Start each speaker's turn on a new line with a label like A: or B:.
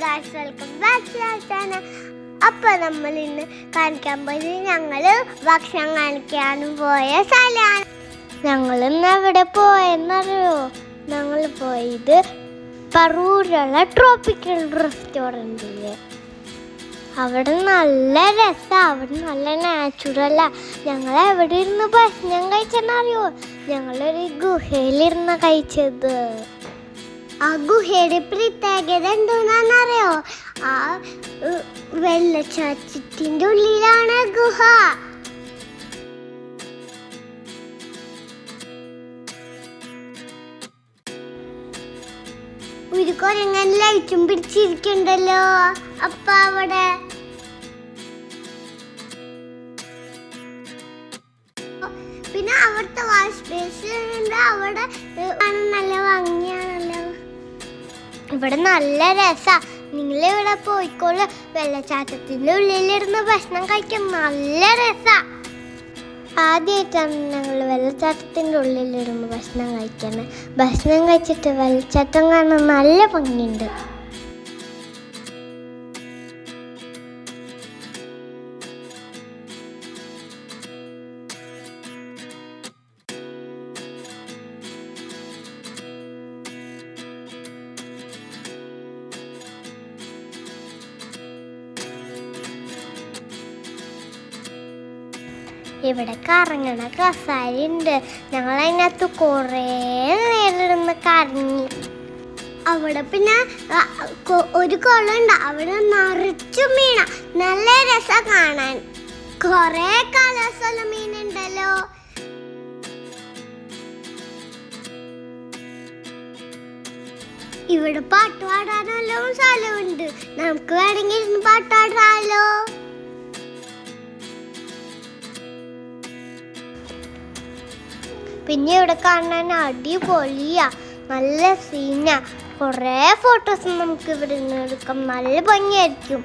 A: Guys, welcome back to our channel. അപ്പോൾ നമ്മൾ ഇന്ന് കാണിക്കാൻ പോയത് ഞങ്ങൾ ഭക്ഷണം കാണിക്കാനും പോയ സ്ഥലമാണ്. ഞങ്ങൾ ഇന്ന് എവിടെ പോയെന്നറിയോ? ഞങ്ങൾ പോയത് പറൂരുള്ള ട്രോപ്പിക്കൽ റെസ്റ്റോറൻറ്റിൽ. അവിടെ നല്ല രസമാണ്, അവിടെ നല്ല നാച്ചുറലാണ്. ഞങ്ങൾ എവിടെ ഇരുന്ന് ഭക്ഷണം കഴിച്ചെന്നറിയോ? ഞങ്ങളൊരു ഗുഹയിലിരുന്ന് കഴിച്ചത്. ആ ഗുഹയുടെ പ്രത്യേകത എന്താണെന്നറിയോ? ആ വെള്ളച്ചാട്ടത്തിൻ്റെ ഉള്ളിലാണ് ഗുഹ. ഒരു കുരങ്ങൻ ലൈറ്റും പിടിച്ചിരിക്കണ്ടല്ലോ അപ്പ അവിടെ. പിന്നെ അവിടുത്തെ വാഷ് ബേസിലുണ്ട്, അവിടെ നല്ല ഭംഗിയാണല്ലോ. ഇവിടെ നല്ല രസമാണ്. നിങ്ങളിവിടെ പോയിക്കോളൂ, വെള്ളച്ചാട്ടത്തിൻ്റെ ഉള്ളിലിരുന്ന് ഭക്ഷണം കഴിക്കാൻ നല്ല രസമാണ്. ആദ്യമായിട്ടാണ് ഞങ്ങൾ വെള്ളച്ചാട്ടത്തിൻ്റെ ഉള്ളിലിരുന്ന് ഭക്ഷണം കഴിക്കുന്നത്. ഭക്ഷണം കഴിച്ചിട്ട് വെള്ളച്ചാട്ടം കാണാൻ നല്ല ഭംഗിയുണ്ട്. ഇവിടെ കറങ്ങണ കസാരയുണ്ട്. ഞങ്ങൾ അതിനകത്ത് കുറേ നേരം കറങ്ങി. അവിടെ പിന്നെ ഒരു കുളമുണ്ട്, അവിടെ നിറച്ചു മീന. നല്ല രസം കാണാൻ. കുറേ കളേഴ്സുള്ള മീനുണ്ടല്ലോ. ഇവിടെ പാട്ട് പാടാനുള്ള സ്ഥലമുണ്ട്. നമുക്ക് വേണമെങ്കിൽ ഇരുന്ന് പാട്ട് പാടാലോ. പിന്നെ ഇവിടെ കാണാൻ അടിപൊളിയാ, നല്ല സീനാ. കുറേ ഫോട്ടോസ് നമുക്ക് ഇവിടെ നിന്ന് എടുക്കാം, നല്ല ഭംഗിയായിരിക്കും.